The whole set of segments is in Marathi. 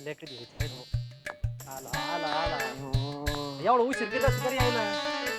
लेकरी आला आला आला एवढा उशीर किती असं तरी यायला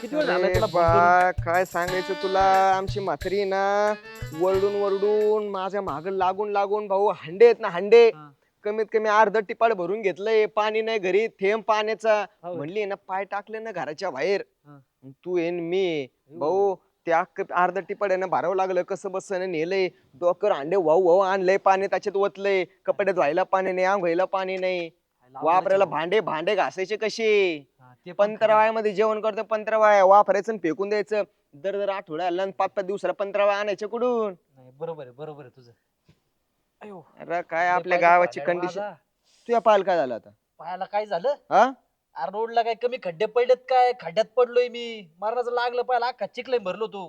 किती वेळ झाला अरे तुला फोन करून? बा काय सांगायचं तुला. आमची म्हातारी ना वरडून वरडून माझ्या माग लागून लागून भाऊ हांडे आहेत ना हांडे हा. कमीत कमी अर्ध टिपाड भरून घेतलंय. पाणी नाही घरी थेंब पाण्याचा. हो. म्हणली ना पाय टाकले ना घराच्या बाहेर हा. तू येईन मी भाऊ त्या अर्ध टिपाड आहे ना भरावं लागलं कसं बस नेलंय. डोकर हांडे वाहू वाहू आणलंय पाणी त्याच्यात ओतलंय. कपडे धुवायला पाणी नाही आंघोळीला पाणी नाही. वापरायला भांडे भांडे घासायचे कसे. हा, ते पण खरं. पंधरावाळ्यामध्ये जेवण करतो 15 वापरायचं आणि फेकून द्यायचं. दर आठवड्याला 5-5 दिवसाला 15 आणायचे कुठून. नाही, बरोबर आहे तुझं. अयो अरे काय लय आपल्या पाहिजे गावाची पाहिजे कंडिशन. माझा. तुझ्या पाहायला काय झालं आता पायाला काय झालं? हा अरे रोडला काय कमी खड्डे पडलेत काय? खड्ड्यात पडलोय मी. मरणाचं लागलं पायाला अख्खा चिखलाय भरलो तो.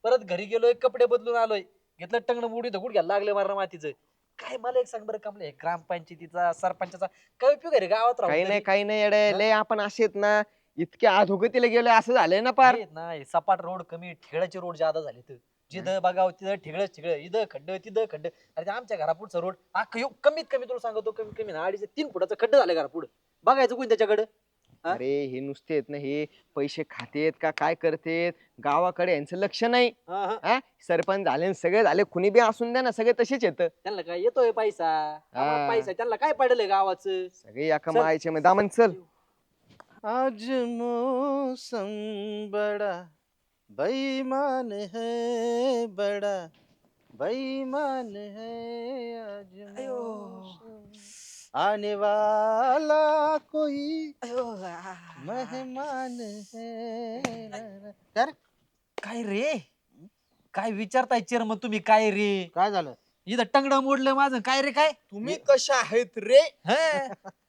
परत घरी गेलोय कपडे बदलून आलोय. घेतलं टंगणं मुडी तर गुडघ्याला लागले मारणं मातीचं. काय मला एक सांग बरं कमले ग्रामपंचायतीचा सरपंचाचा काय उपयोग आहे रे गावात काही राहून नाही तरी? काही नाही अडे हा? लय आपण असे आहेत ना इतक्या अधोगतीला गेलोय असं झालंय ना पार. हे नाही सपाट रोड कमी ठिगळाचे रोड ज्यादा झाले तर जिथं बघावं तिथं ठिगळ इथं खड्ड तिथं खड्ड. अरे ते आमच्या घरापुढचा रोड कमीत कमी तुला सांगतो कमीत कमी ना 2.5 ते 3 फुटाचं खड्ड झालं घरापुढं. बघायचं कोण त्याच्याकडे? हा? अरे हे नुसते आहेत ना हे पैसे खातेत का काय करतेत गावाकडे यांचं लक्ष नाही. हा, हा. हा सरपंच झाले आणि सगळे झाले कुणी बी असून द्या ना सगळे तसेच येत. त्यांना काय येतोय पैसा आम्हाला हा. पैसा त्यांना काय पडलंय गावाचं. सगळे एका चल. मायचे मध्ये दामन चल. आज मौसम बड़ा बेईमान है बड़ा बेईमान है आज मौसम आने वाला कोई मेहमान है तर काय रे काय विचारताय चेअरमन तुम्ही काय रे? काय झालं इथं टंगडं मोडलं माझं काय रे काय? तुम्ही कशा आहेत रे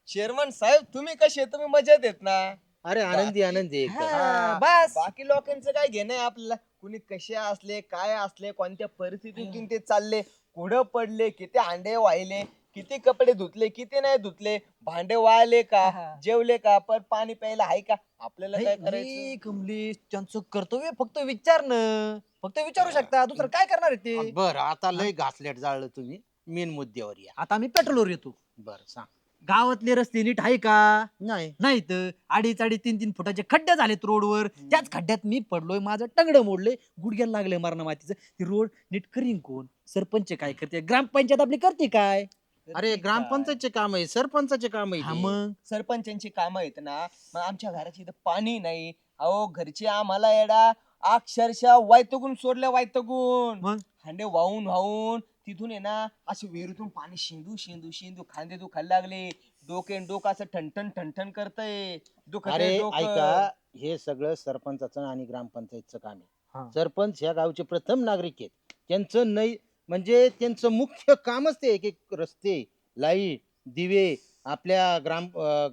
चेअरमन साहेब तुम्ही कसे तुम्ही मजेत येत ना. अरे आनंदी आनंदी एकदम. हा, बस बाकी लोकांचं काय घेणं आहे आपल्याला. कुणी कसे असले काय असले कोणत्या परिस्थितीतून ते चालले कुठं पडले किती हांडे वाहिले किती कपडे धुतले किती नाही धुतले भांडे वाळले का जेवले का पर पाणी प्यायला आहे का आपल्याला काय करायचं. नाही, कमलेश त्यांचं कर्तव्य फक्त विचारणं फक्त विचारू शकता दुसरं काय करणार आहे ते? बरं आता लय घासलेट जाळलं तुम्ही मेन मुद्द्यावर या. आता आम्ही पेट्रोलवर येतो. बरं सांग. गावातले रस्ते नीट आहे का? नाही नाहीत. 2.5-3 फुटाचे खड्डे झालेत रोडवर. त्याच खड्ड्यात मी पडलोय माझं टंगडं मोडले गुडघ्याला लागले मारणं मातीचं. ते रोड नीट करीन कोण? सरपंच काय करते? ग्रामपंचायत आपली करते काय? अरे ग्रामपंचायतचे काम आहे सरपंचाचे काम आहे हा ते. मग सरपंचांची कामं आहेत ना. मग आमच्या घराची इथं पाणी नाही. अहो घरचे आम्हाला येडा अक्षरशः वैतगून सोडल्या वैतगून मग हांडे वाहून वाहून तिथून आहे ना असे विहिरीतून पाणी शेंदू शेंदू शेंदू खांदे दुखायला लागले. डोकं असं ठणठण ठणठण करतय अरे ऐका हे सगळं सरपंचाचं आणि ग्रामपंचायतचं काम हा. आहे. सरपंच ह्या गावचे प्रथम नागरिक आहेत. त्यांचं नाही म्हणजे त्यांचं मुख्य कामच ते एक एक रस्ते लाईट दिवे आपल्या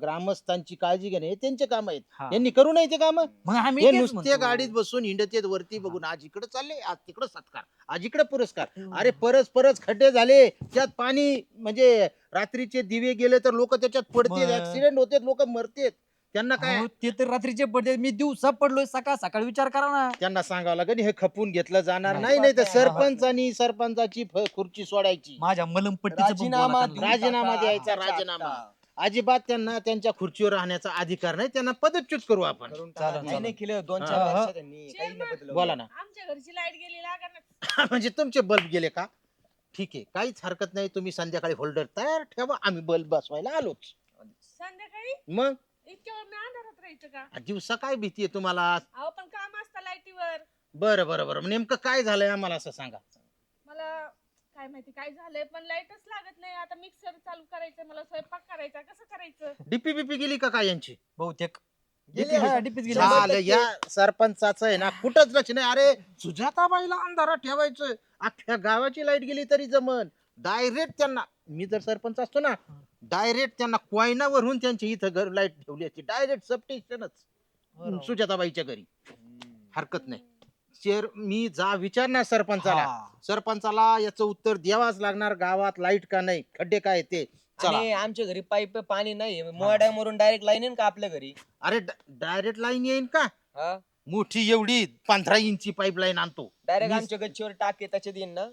ग्रामस्थांची काळजी घेणे हे त्यांचे काम आहेत. हा. यांनी करू नये ते काम. मग आम्ही हे तेच नुसते म्हणतो. गाडीत बसून हिंडत येत वरती बघून आज इकडे चालले आज तिकडे सत्कार आज इकडे पुरस्कार. अरे परस खड्डे झाले त्यात पाणी म्हणजे रात्रीचे दिवे गेले तर लोक त्याच्यात पडतील मग. ऍक्सिडेंट होते लोक मरतेत. त्यांना काय अहो, ते तर रात्रीचे पडते मी दिवसा पडलोय सकाळ विचार करा ना. त्यांना सांगावं लागेल हे खपून घेतलं जाणार नाही. नाही. नाही तर नाही. सरपंचानी सरपंचाची खुर्ची सोडायची माझ्या मलमपट्टीचं पण बोला त्यांना. राजीनामा द्यायचा राजीनामा. अजिबात त्यांना त्यांच्या खुर्चीवर राहण्याचा अधिकार नाही. त्यांना पदच्युत करू आपण. चालेल. नाही केलं 2-4 हा. वर्षात त्यांनी काही नाही बदलवलं. बोला ना. आमच्या घरची लाईट गेली लागणार म्हणजे तुमचे बल्ब गेले का? ठीक आहे काहीच हरकत नाही. तुम्ही संध्याकाळी होल्डर तयार ठेवा आम्ही बल्ब बसवायला आलोच. संध्याकाळी मग इतक्या वेळ मी अंधारात राहायचं का? दिवसा काय भीती आहे तुम्हाला? अहो पण काम असतं लाईटीवर. बरं बरं बरं नेमकं काय झालंय आम्हाला असं सांगा. मला काय माहिती काय झालंय पण लाईटच लागत नाही. आता मिक्सर चालू करायचं मला स्वयंपाक करायचा कसं करायचं? डीपी बीपी गेली का काय यांची? बहुतेक गेली हा, आहे. डीपीच गेली. झालं या सरपंचाचं आहे ना कुठंच लक्ष नाही. अरे सुजाताबाईला अंधारात ठेवायचं अख्ख्या गावाची लाईट गेली तरी जमन. डायरेक्ट त्यांना मी जर सरपंच असतो ना डायरेक्ट त्यांना कोयनावरून त्यांच्या इथं घर लाईट ठेवली असती. डायरेक्ट सबस्टेशनच सुजाताबाईच्या घरी. हरकत नाही. मी जा विचारणार सरपंचाला. हा. सरपंचाला याचं उत्तर द्यावाच लागणार. गावात लाईट का नाही खड्डे काय ते चला. आणि आमच्या घरी पाईप पाणी नाही मोड्यामरून डायरेक्ट लाईन येईन का आपल्या घरी. अरे डायरेक्ट लाईन येईन का? हा मोठी एवढी 15 इंची पाईपलाईन आणतो. डायरेक्ट मी- आमच्या गच्चीवर टाके त्याच्यात येईन ना.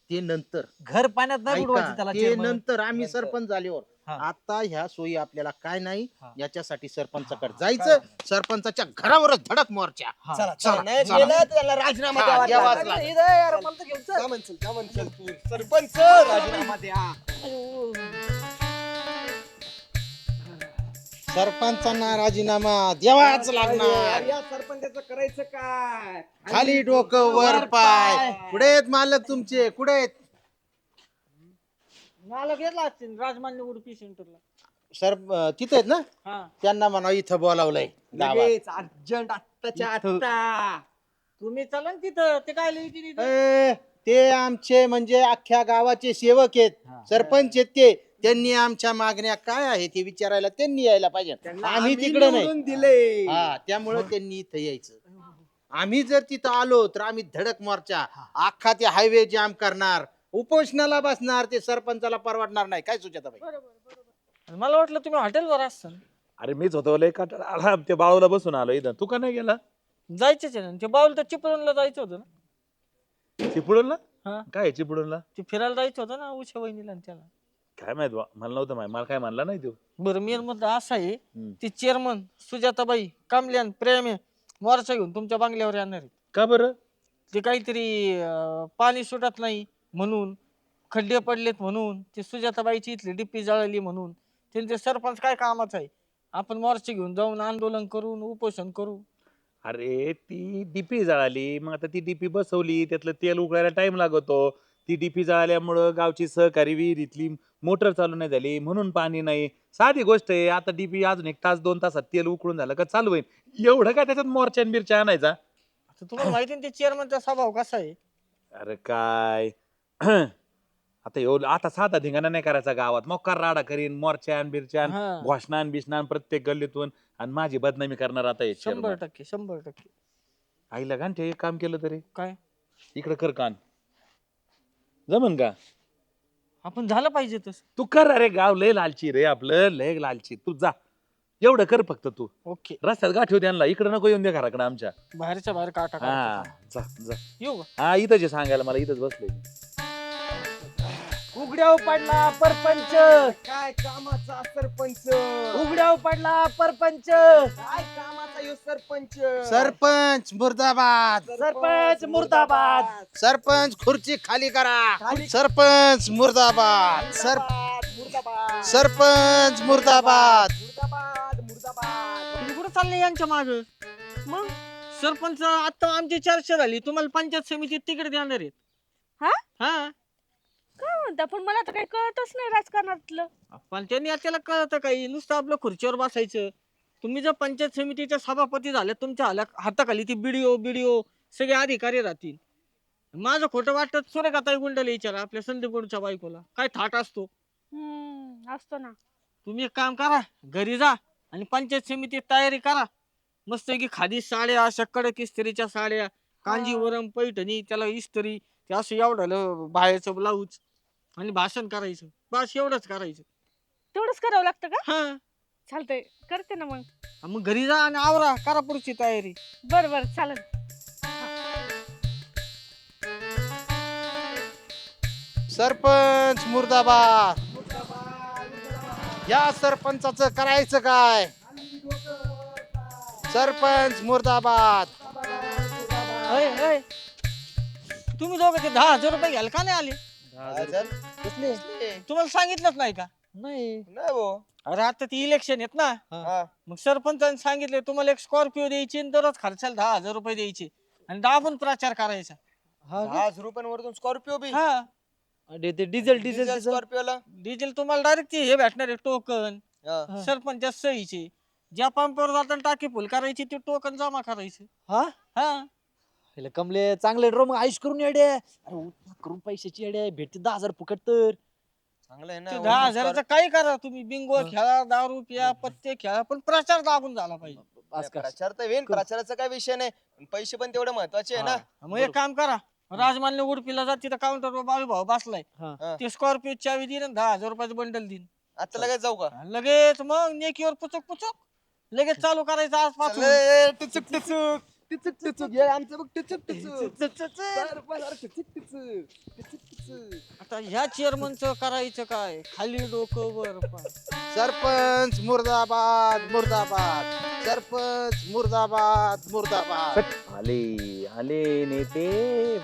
ते नंतर घर पाण्यात नाही ऐका, बुडवायचं त्याला ते chairman. नंतर आम्ही नंतर. सरपंच झाल्यावर हा. आता ह्या सोयी आपल्याला काय नाही हा. याच्यासाठी सरपंचाकडे जायचं, सरपंचाच्या घरावरच धडक मोर्चा. हा. चला चला, चला नाही चला. गेलं तर त्याला राजीनामा हा, द्यावा द्यावाच लागेल. लागेल. इथं यार, मला तर घेऊन चल. जा म्हणशील, जा म्हणशील तू. सरपंच राजीनामा द्या. सरपंचांना राजीनामा द्यावाच लागणार. अरे या सरपंचाचं करायचं काय? खाली डोकं वर पाय. कुठे आहेत मालक तुमचे, कुठे आहेत? मला घेतला असतील राजमान्य उडपी सेंटरला. सर तिथे आहेत ना, हा त्यांना म्हणा इथं बोलावलंय गावात. लगेच अर्जंट आत्ताच्या आत्ता. तुम्ही चला ना तिथं, ते काय लिहिते तिथं? ए, ते आमचे म्हणजे अख्ख्या गावाचे सेवक आहेत, सरपंच आहेत ते. त्यांनी आमच्या मागण्या काय आहे ते विचारायला त्यांनी यायला पाहिजे. त्यांना आम्ही तिकडे नाही. निवडून दिले. हा, त्यामुळे त्यांनी इथं यायचं. आम्ही जर तिथं आलो तर आम्ही धडक मोर्चा, अख्खा ते हायवे जाम करणार, उपोषणाला बसणार. ते सरपंचाला परवडणार नाही. काय सुजाताबाई? आणि मला वाटलं तुम्ही हॉटेलवर असताल. अरे मीच होतो लय कंटाळा आला, ते बाळूला बसून आलो इथं. तू का नाही गेला? जायचेच आहे ना, ते बाऊल तर चिपळूणला जायचं होतं ना. चिपळूणला? हा. काय आहे चिपळूणला? ते फिरायला जायचं होतं ना उषा वहिनीला आणि त्याला. काय माहित बा, मला नव्हतं माहित, मला काय म्हणला नाही तू. बरं मेन मुद्दा असा आहे, ती चेअरमन सुजाताबाई कमल्यान प्रेम मोर्चा घेऊन तुमच्या बंगल्यावर येणार आहेत. का बरं? ते काहीतरी पाणी सुटत नाही म्हणून, खड्डे पडलेत म्हणून, ते सुजाताबाईची इथली डिप्पी जळाली म्हणून. त्यांचे सरपंच काय कामाचं आहे? आपण मोर्चे घेऊन जाऊन आंदोलन करून उपोषण करू. अरे ती डीपी जळाली, मग आता ती डीपी बसवली, त्यातलं तेल उकळायला टाइम लागतो. ती डीपी जळाल्यामुळं गावची सहकारी विहिरीतली मोटर चालू नाही झाली म्हणून पाणी नाही. साधी गोष्ट आहे. आता डीपी अजून 1 तास 2 तासात तेल उकळून झालं का चालू होईल. एवढं काय त्याच्यात मोर्चा बिरच्या आणायचा? आता तुम्हाला माहिती ना ते चेअरमनचा स्वभाव कसा आहे. अरे काय आता साधा धिंगाणा नाही करायचा गावात. मोकार राडा करीन, मोर्चान बिरच्यान, हा. घोषणान बिषणान प्रत्येक गल्लीतून, आणि माझी बदनामी करणार आता हे 100% 100%. आईला घांटे एक काम केलं तरी. काय इकडे कर कान, जमन का? आपण झालं पाहिजे तसं. तू कर. अरे गाव लय लालची रे आपलं, लय लालची. तू जा, एवढं कर फक्त तू. ओके, रस्त्यात गाठीव त्यांना, इकडे नको येऊन दे घराकडे आमच्या. बाहेरच्या बाहेर काटा हा काढतो. जा जा. येऊ का? हा इथंच आहे सांगायला, मला इथंच बसलोय. उघड्याव पडला परपंच, काय कामाचा सरपंच. उघड्याव पडला परपंच, काय कामाचा यो सरपंच. सरपंच मुर्दाबाद. सरपंच मुर्दाबाद. सरपंच खुर्ची खाली करा. खाली- सरपंच मुर्दाबाद. मुर्दाबाद. सरपंच मुर्दाबाद. मुर्दाबाद. मुर्दाबाद. तुम्ही कुठं चालले यांच्या माग? मग सरपंच आता आमची चर्चा झाली, तुम्हाला पंचायत समितीत तिकीट देणार आहेत. हा? हा, काय म्हणता, पण मला तर काही कळतच नाही राजकारणातलं. पण त्यांनी त्याला कळतं काही, नुसतं आपलं खुर्चीवर बसायचं. तुम्ही जर पंचायत समितीच्या सभापती झाले, तुमच्या हाताखाली ती बीडीओ सगळे अधिकारी राहतील. माझं खोटं वाटत सुरेखाताई गुंडाला विचारा, आपल्या संदीप गुंडच्या बायकोला काय थाट असतो. असतो ना. तुम्ही एक काम करा, घरी जा आणि पंचायत समितीत तयारी करा. मस्त की खादी साड्या, अशा कडक इस्त्रीच्या साड्या, कांजीवरम पैठणी, त्याला इस्त्री, ते असं एवढं बाहेरचं ब्लाऊज, आणि भाषण करायचं. बस एवढंच करायचं. तेवढंच करावं लागतं का? हा, चालतंय, करते ना मग. मग घरी जा आणि आवरा, करा पुढची तयारी. बरं बरं, चालेल. सरपंच मुर्दाबाद. या सरपंचाचं करायचं काय? सरपंच मुर्दाबाद. अय, अय. तुम्ही दोघं ते 10,000 रुपये घ्याल का नाही आले? कसले? तुम्हाला सांगितलंच नाही का? नाही. नाही भाऊ. अरे आता ती इलेक्शन आहेत ना, हा. मग सरपंचाने सांगितले तुम्हाला एक स्कॉर्पिओ द्यायची आणि दररोज खर्चाला 10,000 रुपये द्यायचे आणि दाबून प्रचार करायचा. हा का? 10 रुपयांवरतून स्कॉर्पिओ बी. हा, अरे ते डिझेल डिझेल स्कॉर्पिओला. डिझेल तुम्हाला डायरेक्ट हे भेटणार आहे टोकन, सरपंच सहीचे. ज्या पंपावर जाताना टाकी फुल करायची ते टोकन जमा करायचं. हा हा, हेला कमले चांगले ड्रो, मग आयुष करून येडे. अरे उठ करून पैशाची येडे भेटते 10,000 फुकट तर. चांगलं आहे ना. ते 10,000चं काही करा तुम्ही, बिंगो खेळा, दारू प्या, पत्ते खेळा, पण प्रचार दाबून झाला पाहिजे. बस का? प्रचार तर होईल, प्रचाराचा काय विषय नाही, पण पैसे पण तेवढे महत्वाचे आहे ना. मग एक काम करा, राजमान्य उडपीला जा, तिथं काउंटरवर बाळू भाऊ बसलाय. हा. ते स्कॉर्पिओ चावी देईन आणि 10,000 रुपयाचं बंडल देईन. आता लगेच जाऊ का? लगेच मग नेकीवर पुचक पुचक लगेच चालू करायचं आजपासून. चल, टुचुक टुचुक. टिचक टिचक हे आमचं बघ टिचक टिचक सरपंच अरे टिचक टिचक टिचक टिचक. आता ह्या चेअरमनचं करायचं काय, खाली डोकं वर पाय. सरपंच मुर्दाबाद मुर्दाबाद, सरपंच मुर्दाबाद मुर्दाबाद. आले आले नेते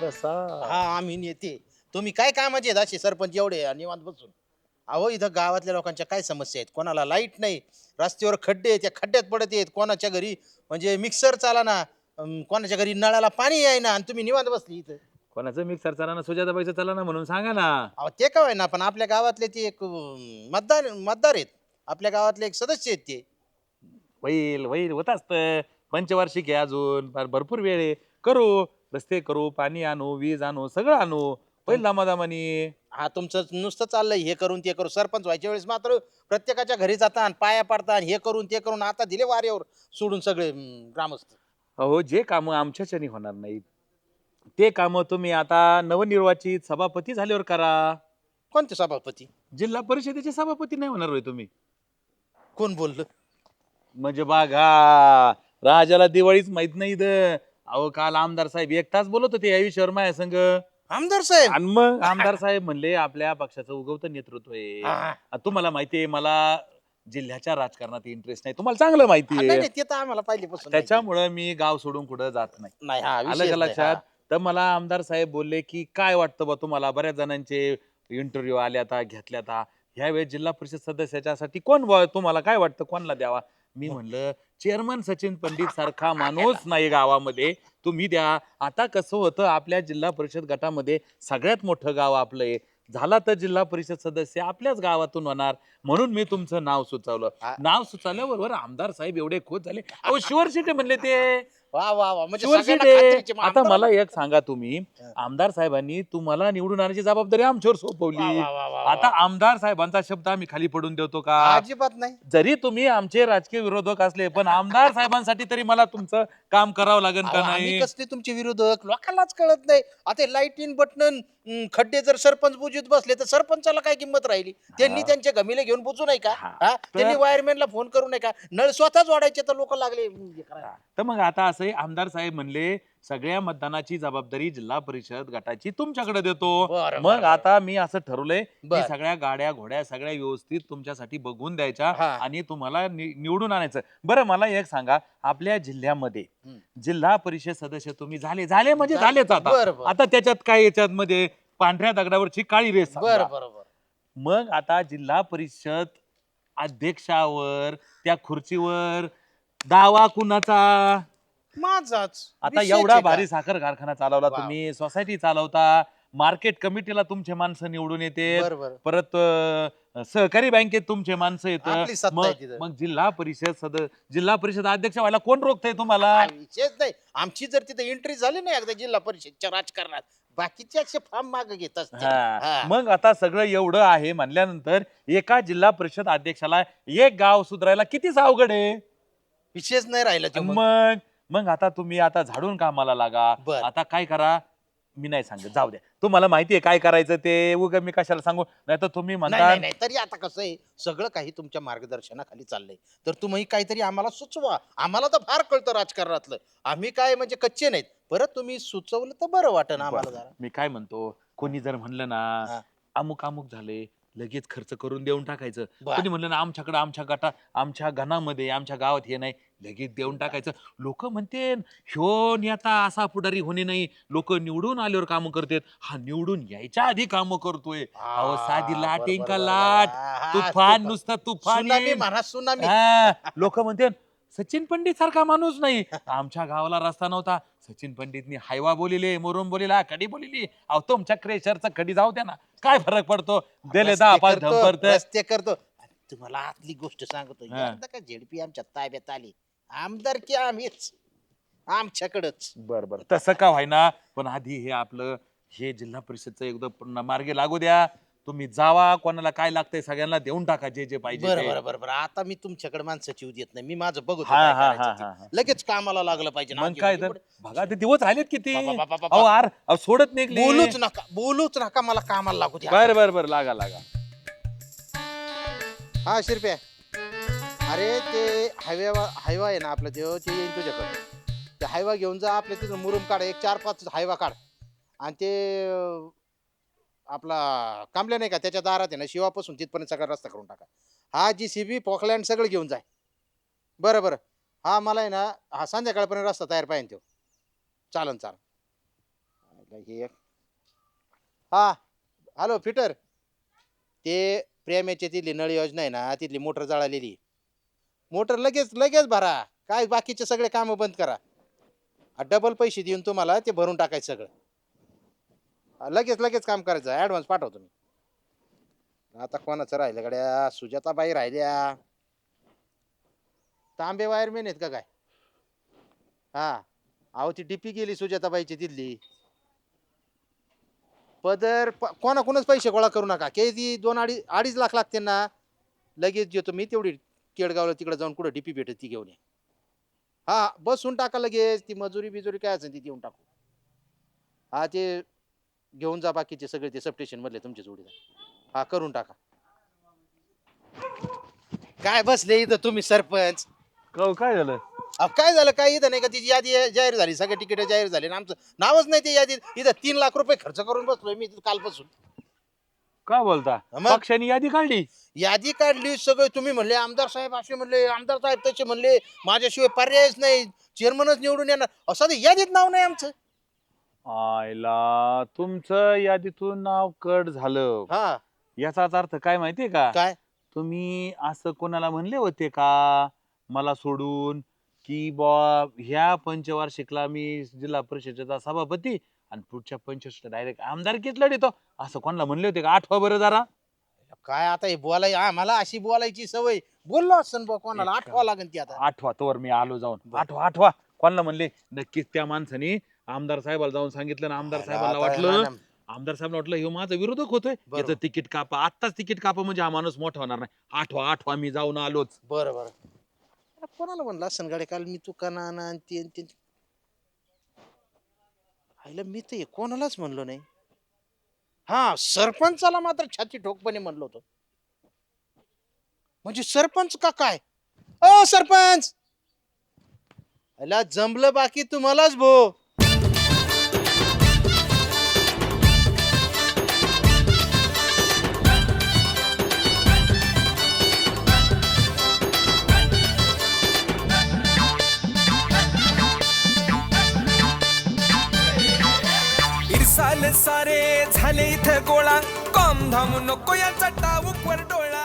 बसा. हा आम्ही नेते. तुम्ही काय कामाचे आहेत असे सरपंच एवढे निवांत बसून? अहो इथं गावातल्या लोकांच्या काय समस्या आहेत? कोणाला लाईट नाही, रस्त्यावर खड्डे आहेत, त्या खड्ड्यात पडत आहेत, कोणाच्या घरी म्हणजे मिक्सर चालाना, कोणाच्या घरी नळाला पाणी यायना आणि तुम्ही निवांत बसली इथं. कोणाचं मिक्सर चालना, सुजाताबाईचं चालना म्हणून सांगा ना. अहो ते काय ना, पण आपल्या गावातले ते एक मतदार आहेत, आपल्या गावातले एक सदस्य आहेत ते. होईल होईल होत असतं. पंचवार्षिक आहे अजून, भरपूर वेळ आहे. करू, रस्ते करू, पाणी आणू, वीज आणू, सगळं आणू. होईल दामादामानी. हा तुमचं नुसतं चाललंय हे करून ते करू. सरपंच व्हायच्या वेळेस मात्र प्रत्येकाच्या घरी जाता आणि पाया पडता आणि हे करून ते करून. आता दिले वाऱ्यावर सोडून सगळे ग्रामस्थ. अहो जे कामं आमच्याच्यानी होणार नाहीत ते कामं तुम्ही आता नवनिर्वाचित सभापती झाल्यावर करा. कोणते सभापती? जिल्हा परिषदेचे सभापती नाही होणार होय तुम्ही? कोण बोललं? म्हणजे बघा, राजाला दिवाळीच माहित नाही इथं. अहो काल आमदार साहेब एक तास बोलत होते या विषयावर माझ्या संग. आमदार साहेब? आणि मग आमदार साहेब म्हणले आपल्या पक्षाचं उगवतं नेतृत्व आहे. हा. आता तुम्हाला माहितीये मला जिल्ह्याच्या राजकारणात इंटरेस्ट नाही, तुम्हाला चांगलं हा, माहिती नाही आहे. नाही, ते तर आम्हाला पहिलेपासून त्याच्यामुळं मी गाव सोडून कुठं जात नाही. नाही. हा, आलं विषयच का नाही. लक्षात? हा. तर मला आमदार साहेब बोलले की काय वाटतं बा तुम्हाला, बऱ्याच जणांचे इंटरव्ह्यू आले आता घेतल्या आता, ह्यावेळेस जिल्हा परिषद सदस्याच्यासाठी कोण बुवा तुम्हाला काय वाटतं कोणला द्यावा? मी म्हणलं चेअरमन सचिन पंडित सारखा माणूस नाही गावामध्ये, तुम्ही द्या. आता कसं होतं आपल्या जिल्हा परिषद गटामध्ये सगळ्यात मोठं गाव आपलं आहे, झाला तर जिल्हा परिषद सदस्य आपल्याच गावातून होणार, म्हणून मी तुमचं नाव सुचवलं. नाव सुचवल्याबरोबर आमदार साहेब एवढे खुश झाले. अहो शुअर शिटे म्हणले ते. वा वा वा, म्हणजे शुअर सगळ्यांना शिटे. खात्रीचे मग आता आमदार- मला एक सांगा तुम्ही, आमदार साहेबांनी तुम्हाला निवडून आणण्याची जबाबदारी आमच्यावर वा, सोपवली. वा, वा, वा, वा. आता आमदार साहेबांचा शब्द आम्ही खाली पडून देतो का? अजिबात नाही. जरी तुम्ही आमचे राजकीय विरोधक असले पण आमदार साहेबांसाठी तरी मला तुमचं काम करावं लागेल का अहो, आम्ही नाही? कसले तुमचे विरोधक लोकांनाच कळत नाही. आता लाईट इन बटन खड्डे जर सरपंच बुजूत बसले तर सरपंचाला काय किंमत राहिली? त्यांनी त्यांच्या गमीले घेऊन बुजू नाही का? हा? त्यांनी वायरमॅनला फोन करू नये का? नळ स्वतःच वाढायचे तर लोक लागले हे करायला. तर मग आता असं आहे, आमदार साहेब म्हणले सगळ्या मतदानाची जबाबदारी जिल्हा परिषद गटाची तुमच्याकडे देतो. बरं, मग बरं, आता मी असं ठरवलंय की बरं. सगळ्या गाड्या घोड्या सगळ्या व्यवस्थित तुमच्यासाठी बघून द्यायच्या हा. आणि तुम्हाला निवडून आणायचं. बरं मला एक सांगा, आपल्या जिल्ह्यामध्ये जिल्हा परिषद सदस्य तुम्ही झाले म्हणजे झालेच आता. बरं, बरं. आता त्याच्यात काय याच्यात मध्ये पांढऱ्या दगडावरची काळी रेस समजा. बरं बरोबर. मग आता जिल्हा परिषद अध्यक्षावर त्या खुर्चीवर दावा कुणाचा? माझाच. आता विषयच एवढा आहे का? भारी साखर कारखाना चालवला वा. तुम्ही, सोसायटी चालवता, मार्केट कमिटीला तुमचे माणसं निवडून येते, बरं, बरं. परत सहकारी बँकेत तुमचे माणसं आपली सत्ता आहे तिथं. मग जिल्हा परिषद अध्यक्ष व्हायला कोण रोखतंय तुम्हाला? हा, विषयच नाही. आमची जर तिथे एंट्री झाली ना एकदा जिल्हा परिषदच्या राजकारणात, बाकीचे असे फॉर्म मागे घेत असते. हा. मग आता सगळं एवढं आहे म्हणल्यानंतर एका जिल्हा परिषद अध्यक्षाला एक गाव सुधारायला कितीच अवघड आहे. विषयच नाही राहिला ते मग. मग मग आता तुम्ही आता झाडून कामाला लागा. बर. आता काय करा मी नाही सांगत, जाऊ द्या. तुम्हाला माहितीये काय करायचं ते, उगा मी कशाला सांगू. नाही तर तुम्ही नाही म्हणता नाही नाही, तरी आता कसं आहे सगळं काही तुमच्या मार्गदर्शनाखाली चाललंय, तर तुम्ही काहीतरी आम्हाला सुचवा. आम्हाला तर फार कळतं राजकारणातलं, आम्ही काय म्हणजे कच्चे नाहीत. परत तुम्ही सुचवलं तर बरं वाटन आम्हाला जरा. मी काय म्हणतो, कोणी जर म्हणलं हा. ना अमुक अमुक झाले लगेच खर्च करून देऊन टाकायचं. बर. कोणी म्हणलं ना आमच्याकडे आमच्या घनामध्ये आमच्या गावात हे नाही, लगेच देऊन टाकायचं. लोक म्हणते ह्यो नेता असा पुढारी होणे नाही, लोक निवडून आल्यावर काम करतात, हा निवडून यायच्या आधी काम करतोय. अहो साधी लाट बरोबर, येईन का बरोबर. लाट, हा, तुफान नुसतं तुफान सुनामी येईन. म्हणा सुनामी. लोक म्हणते सचिन पंडित सारखा माणूस नाही. आमच्या गावाला रस्ता नव्हता, सचिन पंडितनी हायवा बोलिले, मोरून बोलिला, कडी बोलिली. अहो तुमच्या क्रेशरचा कडी जाऊ द्या ना, काय फरक पडतो? दिले रस्ते 10 पाच करतो, धंपरत. रस्ते करतो. आणि तुम्हाला आतली गोष्ट सांगतो, हा. एकदा का झेडपी आमच्या ताब्यात आली, आमदार की आम्हीच आमच्याकडच. बर तसं का व्हायना, पण आधी हे आपलं हे जिल्हा परिषदचं एकदा पूर्ण मार्गे लागू द्या. तुम्ही जावा, कोणाला काय लागतंय सगळ्यांना देऊन टाका जे जे पाहिजे बरं ते. बरं बरं बरं, आता मी तुमच्याकडे माणसाची येऊ देत नाही, मी माझं बघतो हा, काय हा, करायचं हा, ते. हा. लगेच कामाला लागलं पाहिजे ना. मग काय तर बघा ते दिवस आलेत किती. बाबा, बाबा, बाबा. अहो यार, अहो सोडत निघली. बोलूच नका, मला कामाला लागू द्या. बर लागा. हा शिरप्या, अरे ते हायवा आहे ना आपलं, ते येईन तुझ्याकडे. ते ते हायवा घेऊन जा आपल्या तिथून मुरुम काढ, एक 4-5 हायवा काढ आणि ते आपला कांबल्या नाही का त्याच्या दारात आहे ना शिवापासून तिथपर्यंत सगळा रस्ता करून टाका. हा JCB पोखलँड सगळं घेऊन जाय. बरं बरं. हा मला आहे ना हा संध्याकाळपर्यंत रस्ता तयार पाहिजे तो. चालन चालन. हे एक हा हॅलो फिटर, ते प्रेमाची तिथली नळ योजना आहे ना तिथली मोटर जळालेली. मोटर लगेच लगेच भरा. काय बाकीचे सगळे कामं बंद करा. डबल पैसे देऊन तुम्हाला ते भरून टाकायचं सगळं. लगेच लगेच काम करायचं. ऍडव्हान्स पाठवतो मी. आता कोणाचं राहिलं गड्या? सुजाताबाई राहिल्या. तांबे वायरमॅन आहेत का काय? हा अहो ती डीपी गेली सुजाताबाईची तिथली. पदर कोणाकोणच पैसे गोळा करू नका. किती 2-2.5 लाख लागते ना. लगेच देतो मी तेवढी. केडगावला तिकडे जाऊन कुठं डीपी भेटत ती घेऊन या. हा बसून टाका लगेच. ती मजुरी बिजुरी काय असेल ती देऊन टाकू. हा ते घेऊन जा बाकीचे सगळे ते सबस्टेशन मधले तुमचे जोडीदार. हा करून टाका. काय बसले इथं तुम्ही सरपंच? काय झालं? अहो काय झालं? काय इथं नाही का तिची यादी जाहीर झाली, सगळे तिकीट जाहीर झाली आणि आमचं नावच नाही ते यादीत. इथं 3 लाख रुपये खर्च करून बसलोय मी कालपासून. काय बोलता? मग? पक्षाने यादी काढली? यादी काढली सगळे. तुम्ही म्हणले आमदार साहेब असे म्हणले, आमदार साहेब तसे म्हणले, माझ्याशिवाय पर्यायच नाही, चेअरमनच निवडून येणार असं ते यादीत नाव नाही आमचं. आयला तुमचं यादीतून नाव कट झालं. हा याचाच अर्थ काय माहितीये का? काय? तुम्ही असं कोणाला म्हणले होते का मला सोडून की बा ह्या पंचवार्षिकला मी जिल्हा परिषदेचा सभापती आणि पुढच्या 25 डायरेक्ट आमदारकीच लढितो असं कोणाला म्हणले होते का? आठवा बरं जरा. काय आता हे बोलाय आम्हाला अशी बोलायची सवय. बोललो असं बा कोणाला आठवा लागेल ती आता. आठवा तोवर मी आलो जाऊन. आठवा कोणाला म्हणले? नक्कीच त्या माणसाने आमदार साहेबाला जाऊन सांगितलं ना. आमदार साहेबांना वाटलं ह्यो माझा विरोधक होतोय, बरोबर. याचं तिकीट कापा, आत्ताच तिकीट कापा म्हणजे हा माणूस मोठा होणार नाही. आठवा मी जाऊन आलोच. बरं बरं. कोणाला म्हणला असं गाडी काल मी तुकाना आणि ते आईला मी तर कोणालाच म्हणलो नाही. हा सरपंचाला मात्र छाती ठोकपणे म्हणलो होतो. म्हणजे सरपंच का काय? ओ सरपंच आईला जमलं बाकी तुम्हालाच भो. इरसाल सारे झाले इथं गोळा, कॉम धाम नको याचा टाऊक वर डोळा.